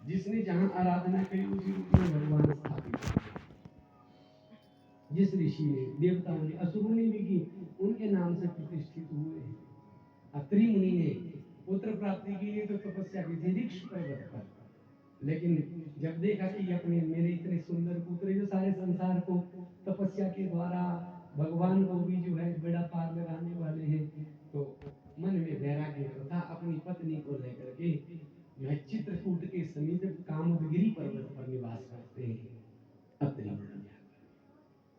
जिसने जहाँ आराधना करी उसी रूप में भगवान स्थापित हुए। जिस ऋषि ने, देवताओं ने, असुरों ने भी की, उनके नाम से प्रतिष्ठित हुए हैं। अत्रि मुनि ने पुत्र प्राप्ति के लिए तो तपस्या की थी ऋक्ष पर्वत पर, लेकिन जब देखा कि अपने मेरे इतने सुंदर पुत्र जो सारे संसार को तपस्या के द्वारा भगवान को भी जो है बेड़ा पार लगाने वाले हैं, तो मन में वैराग्य तथा अपनी पत्नी को लेकर के जो है चित्रकूट के समीप कामदगिरी पर्वत पर निवास करते हैं। अत्रि मुनि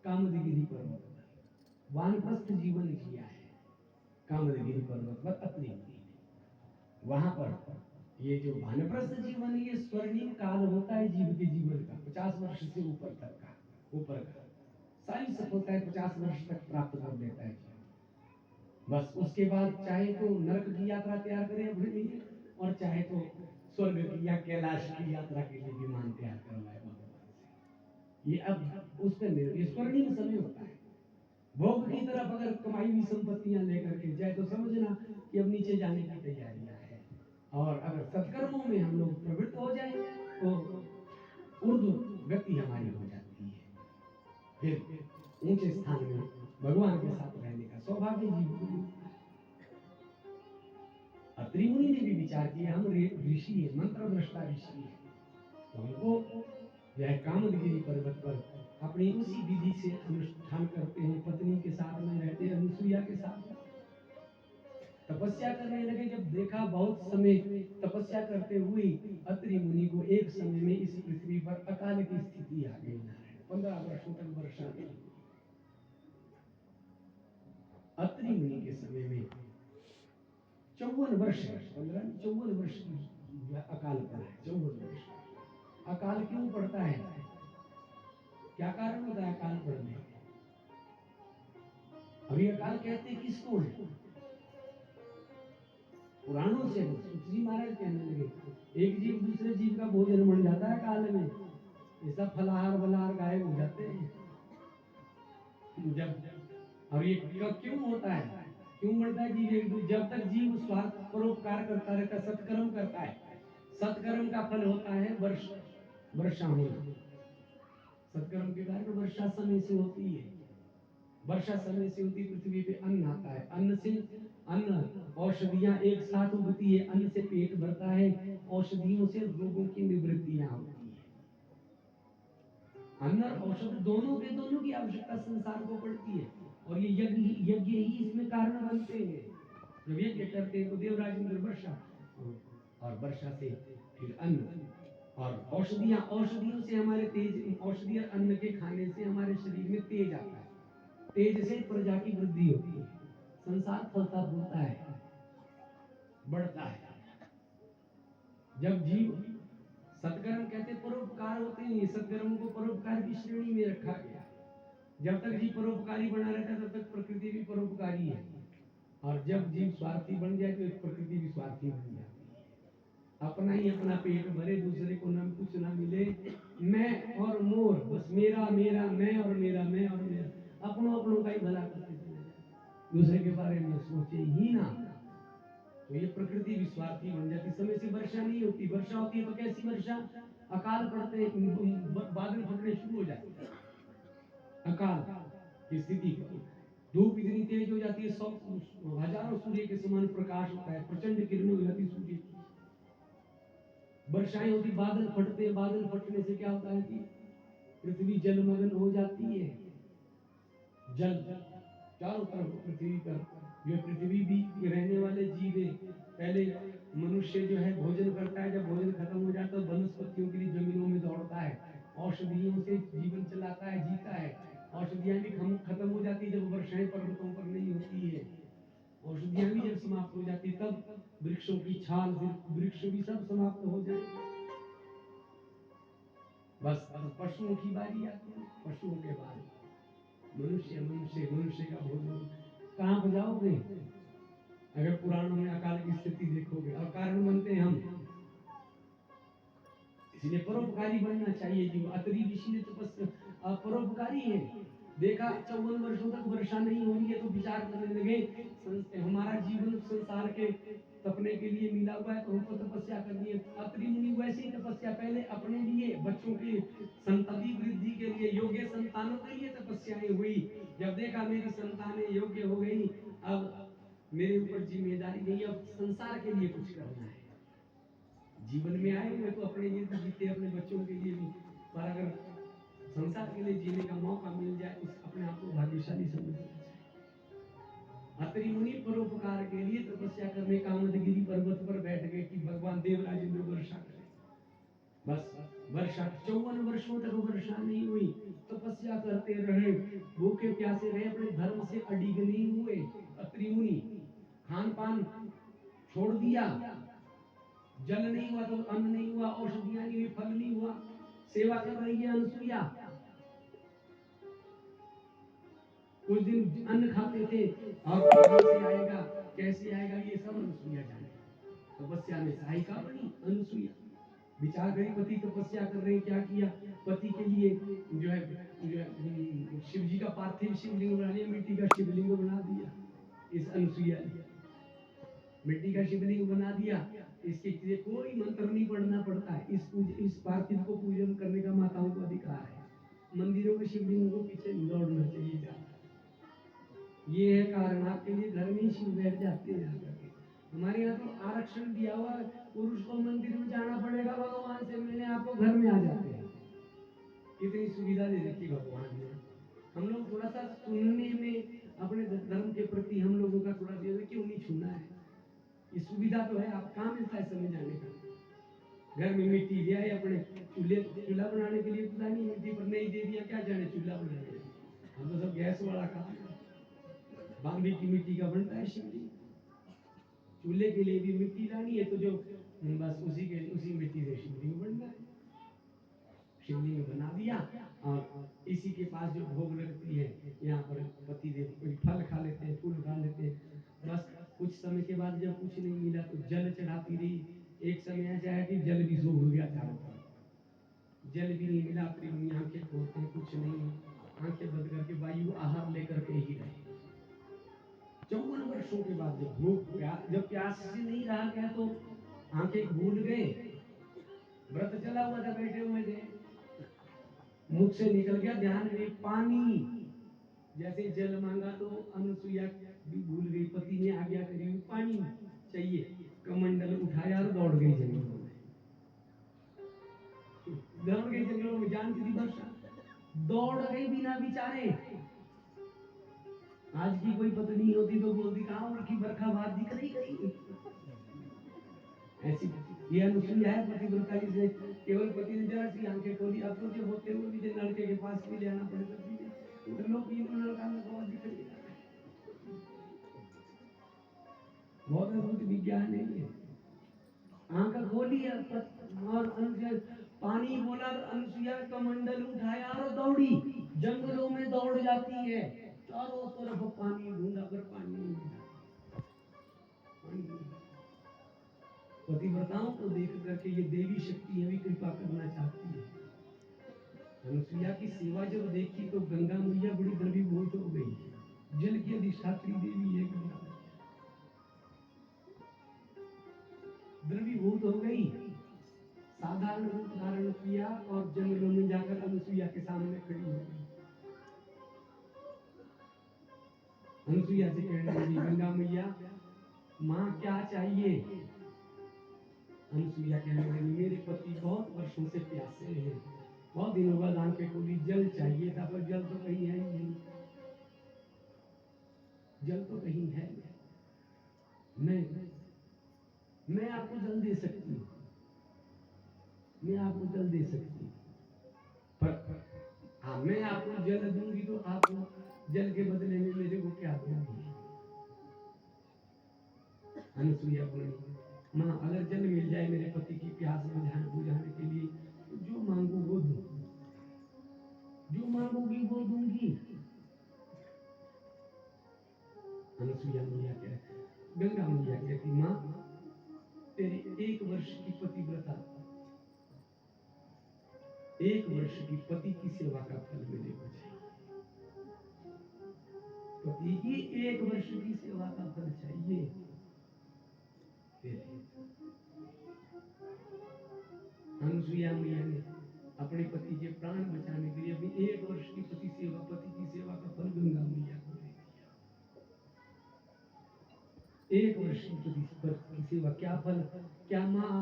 कामदगिरी पर्वत पर वानप्रस्थ जीवन जिया है। कामदगिरी पर्वत पर अत्रि मुनि ने, वहां पर ये जो वानप्रस्थ जीवन, ये स्वर्णिम काल होता है जीव के जीवन का, 50 वर्ष से ऊपर तक का, ऊपर का साइंस होता है 50 वर्ष तक प्राप्त कर लेता है जीव। बस उसके बाद चाहे तो नरक की यात्रा तैयार करे अपने लिए, और चाहे तो स्वर्ग की या कैलाश की यात्रा के लिए विमान तैयार करवाए भगवान से। ये अब उस पर ये स्वर्णिम समय होता है। भोग की तरफ अगर कमाई हुई संपत्तियां लेकर के जाए तो समझना कि अब नीचे जाने की तैयारियां है, और अगर सत्कर्मों में हम लोग प्रवृत्त हो जाए तो ऊर्ध्व गति हमारी हो जाती है, फिर ऊंचे स्थान में भगवान के साथ रहने का सौभाग्य जीव को मिलता है। अत्रि मुनि ने भी विचार किया, हम ऋषि है, मंत्र दृष्टा ऋषि है, तो हमको यह कामदगिरी पर्वत पर अपनी उसी विधि से अनुष्ठान करते हैं, पत्नी के साथ में रहते हैं, अनुसुईया के साथ तपस्या करने लगे। जब देखा बहुत समय तपस्या करते हुए अत्रि मुनि को एक समय में इस पृथ्वी पर अकाल की स्थिति आ गई। 15 वर्षों तक वर्षा नहीं हुई। अत्रि मुनि के समय में 54 वर्ष, 15 54 वर्ष की अकाल पड़ा है। 54 वर्ष अकाल क्यों पड़ता है, क्या कारण होता है अकाल पड़ने? अभी अकाल कहते किसको है? पुराणों से जी महाराज कहने लगे, एक जीव दूसरे जीव का भोजन बन जाता है काल में, ये सब फलाहार वलाहार गायब हो जाते हैं। जब और ये क्यों होता है, क्यों बढ़ता है जीव? जब तक जीव स्वार्थ परोपकार करता रहता, सत्कर्म करता है, सत्कर्म का फल होता है वर्षा होना। सत्कर्म के कारण वर्षा समय से होती है, वर्षा समय से होती, पृथ्वी पे अन्न आता है, अन्न से अन्न औषधियां एक साथ उगती है, अन्न से पेट भरता है, औषधियों से रोगों की निवृत्तियां होती है। अन्न और औषध दोनों के दोनों की आवश्यकता संसार को पड़ती है, और ये यज्ञ ही इसमें कारण बनते हैं। जब यज्ञ करते हैं तो देवराज इंद्र वर्षा, और वर्षा से फिर अन्न और औषधियां, औषधियों से हमारे तेज, औषधि और अन्न के खाने से हमारे शरीर में तेज आता है, तेज से प्रजा की वृद्धि होती है, संसार फलता फूलता है, बढ़ता है। जब जीव सत्कर्म कहते परोपकार होते हैं, सत्कर्म को परोपकार की श्रेणी में रखा गया। जब तक जीव परोपकारी बना रहता है तब तक प्रकृति भी परोपकारी है, और जब जीव स्वार्थी बन जाए तो प्रकृति भी स्वार्थी बन जाती है। अपना ही अपना पेट भरे, दूसरे को न कुछ ना मिले, मैं और मोर, बस मेरा मेरा, मैं और मेरा, मैं और मेरा, अपनों अपनों का ही भला करते चले जाए, दूसरे के बारे में सोचे ही ना, तो ये प्रकृति भी स्वार्थी बन जाती। समय से वर्षा नहीं होती, वर्षा होती है तो कैसी वर्षा, अकाल पड़ते, बादल फटने शुरू हो जाते हैं, अकाल की स्थिति, धूप इतनी तेज हो जाती है, 100 हजारों सूर्य के समान प्रकाश होता है, प्रचंड किरणें हो जाती सूर्य की, वर्षाएं होती, बादल फटते, बादल फटने से क्या होता है कि पृथ्वी जलमग्न हो जाती है, जल चारों तरफ पृथ्वी पर, जो पृथ्वी भी रहने वाले जीव है, पहले मनुष्य जो है भोजन करता है, जब भोजन खत्म हो जाता है तो वनस्पतियों के लिए जमीनों में दौड़ता है, औषधियों से जीवन चलाता है, जीता है, औषधियां भी खत्म हो जाती है जब वर्षाएं पर्वतों पर नहीं होती है, औषधियां भी जब समाप्त हो जाती तब वृक्षों की छाल, वृक्ष भी सब समाप्त हो जाए, बस पशुओं की बारी आती है, पशुओं के बाद मनुष्य, मनुष्य मनुष्य का भोजन, कहाँ पर जाओगे? अगर पुराणों में अकाल की स्थिति देखोगे, और कारण बनते हैं हम, इसलिए परोपकारी बनना चाहिए। जीव अत्रि ऋषि ने तपस्या परोपकारी है, देखा 54 वर्षों तक वर्षा नहीं हो रही है तो विचार करने लगे, हमारा जीवन संसार के तपने के लिए मिला हुआ है तो हमको तपस्या करनी है। अत्रि मुनि वैसे ही तपस्या अपने लिए, बच्चों की संतति वृद्धि के लिए, योग्य संतानों के लिए तपस्याएं हुई। जब देखा मेरी संतानें योग्य हो गई, अब मेरे ऊपर जिम्मेदारी नहीं, अब संसार के लिए कुछ करना है। जीवन में आए हुए तो अपने लिए तो जीते, अपने बच्चों के लिए भी, पर अगर संसार के लिए जीने का मौका मिल जाए तो अपने आप को भाग्यशाली समझना चाहिए। अत्रि मुनि परोपकार के लिए तपस्या करने कामदगिरी पर्वत पर बैठ गए कि भगवान देवराज इंद्र वर्षा करें। बस वर्षा 54 वर्षों तक वर्षा नहीं हुई, तपस्या करते रहे, भूखे प्यासे रहे, अपने धर्म से अडिग नहीं हुए। अत्रि मुनि खान पान छोड़ दिया, जल नहीं हुआ तो अन्न नहीं हुआ, औषधियां नहीं हुई, फल नहीं हुआ। सेवा कर रही है अनुसुईया, कुछ दिन अन्न खाते थे और कहां से आएगा कैसे आएगा ये सब अनुसुईया जाने। तपस्या में सहायिका बनी अनुसुईया, विचार करी पति तपस्या कर रहे, क्या किया, पति के लिए जो है शिव जी का पार्थिव शिवलिंग बना लिया, मिट्टी का शिवलिंग बना दिया। इस अनुसुईया ने मिट्टी का शिवलिंग बना दिया, इसके लिए कोई मंत्र नहीं पढ़ना पड़ता है। इस पार्थिव को पूजन करने का माताओं को अधिकार है। मंदिरों में शिवलिंग को पीछे दौड़ना चाहिए ज्यादा। ये है कारण, आपके लिए घर में ही शिव बैठ जाते हैं जाकर के। हमारे यहाँ तो आरक्षण दिया हुआ, पुरुष को मंदिर में जाना पड़ेगा भगवान से मिलने, आपको घर में आ जाते हैं। कितनी सुविधा दे रखी भगवान ने। हम लोग थोड़ा सा सुनने में अपने धर्म के प्रति हम लोगों का थोड़ा सा क्यों नहीं छूना है। ये सुविधा तो है, आप कहाँ मिलता है समय जाने का। घर में मिट्टी ले आए, अपने चूल्हा बनाने के लिए पता नहीं मिट्टी पर नहीं दे दिया, क्या जाने चूल्हा बनाने। हम तो सब गैस वाला काम है, बाम्बी की मिट्टी का बनता है शिवलिंग। चूल्हे के लिए भी मिट्टी लानी है तो जो बस उसी मिट्टी से शिवलिंग बनना है। शिवलिंग बना दिया और इसी के पास जो भोग लगती है, यहाँ पर पति देव कोई फल खा लेते हैं, फूल खा लेते हैं। बस कुछ समय के बाद जब कुछ नहीं मिला तो जल चढ़ाती रही। एक समय ऐसा है कि जल भी सूख गया चारों तरफ, जल भी नहीं मिला। अपनी आंखें खोलते हैं, कुछ नहीं, आंखें बंद करके वायु आहार लेकर के ही रहे। 54 वर्षों के बाद जब भूख जब प्यास से नहीं रहा गया तो आंखें भूल गए। व्रत चला हुआ था, बैठे हुए थे, मुख से निकल गया ध्यान में पानी। जैसे जल मांगा तो अनुसुईया भी भूल गई, पति ने आज्ञा करी पानी चाहिए, कमंडल उठाया और दौड़ गई जंगलों में। दौड़ गई जंगलों में, जानती थी वर्षा, दौड़ गई बिना विचारे। आज की कोई पत्नी होती तो बोलती कहाँ उनकी बरखा बात दिख रही कहीं। ऐसी ये अनुसुईया है पतिव्रता, जिसे केवल पति ने जरा सी आंखें खोली, अब तो जो होते हुए भी लड़के के पास भी लेना पड़े तब भी उधर लोग लड़का बहुत दिख रही है। बहुत अद्भुत विज्ञान है ये। आंख खोली और पानी बोला, अनुसुईया कमंडल उठाया और दौड़ी, जंगलों में दौड़ जाती है, चारों तरफ पानी ढूंढा पर पानी नहीं मिला। पतिव्रताओं को देख करके ये देवी शक्ति भी कृपा करना चाहती है। अनुसुईया की सेवा जब देखी तो गंगा मैया बड़ी द्रवीभूत हो गई। जल की अधिष्ठात्री देवी है गंगा, द्रवीभूत हो गई। साधारण रूप धारण किया और जंगलों में जाकर अनुसुईया के सामने खड़ी हो गई। अनुसुईया से कहने लगी, गंगा मैया माँ क्या चाहिए। अनुसुईया कहने लगी, मेरे पति बहुत वर्षों से प्यासे हैं, बहुत दिनों बाद आंखें खोली, जल चाहिए था पर जल तो कहीं है ही नहीं, जल तो कहीं है नहीं। मैं आपको जल दे सकती हूँ, मैं आपको जल दे सकती हूँ, पर हाँ मैं आपको जल दूंगी तो आपको जल के बदले में मेरे को क्या दूंगी। अनुसुईया बोली, माँ अगर जल मिल जाए मेरे पति की प्यास बुझाने के लिए तो जो मांगू वो दूं, जो मांगोगी वो दूंगी। अनुसुईया मैया गंगा मैया कहती, माँ तेरे 1 वर्ष की पतिव्रता, 1 वर्ष की पति की सेवा का फल मेरे को चाहिए। पति की 1 वर्ष की सेवा का फल चाहिए। अनसुईया मैया ने अपने पति के प्राण बचाने के लिए अपनी 1 वर्ष की पति की सेवा का फल गंगा मैया को दे दिया। 1 वर्ष की पति की सेवा, क्या फल, क्या माँ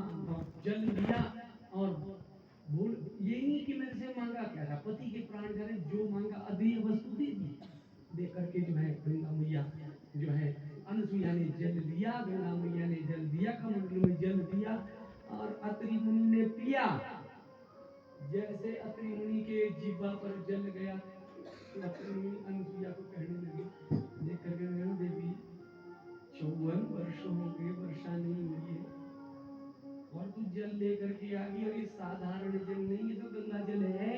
जल दिया और भूल ये नहीं कि मेरे से मांगा क्या था, पति के प्राण जाने जो मांगा अधेय वस्तु दे दी, दे करके जो है गंगा मैया जो है अनसुईया ने जल दिया, गंगा मैया ने जल दिया, कमंडल में जल दिया और अत्रि मुनि ने पिया। जैसे अत्रि मुनि के जिह्वा पर जल गया तो अत्रि मुनि अनसुईया को कहने लगे, देख करके देवी 54 वर्ष हो गए, वर्षा नहीं हुई है और तू जल लेकर के आ गई, और ये साधारण जल नहीं, ये तो गंगा जल है।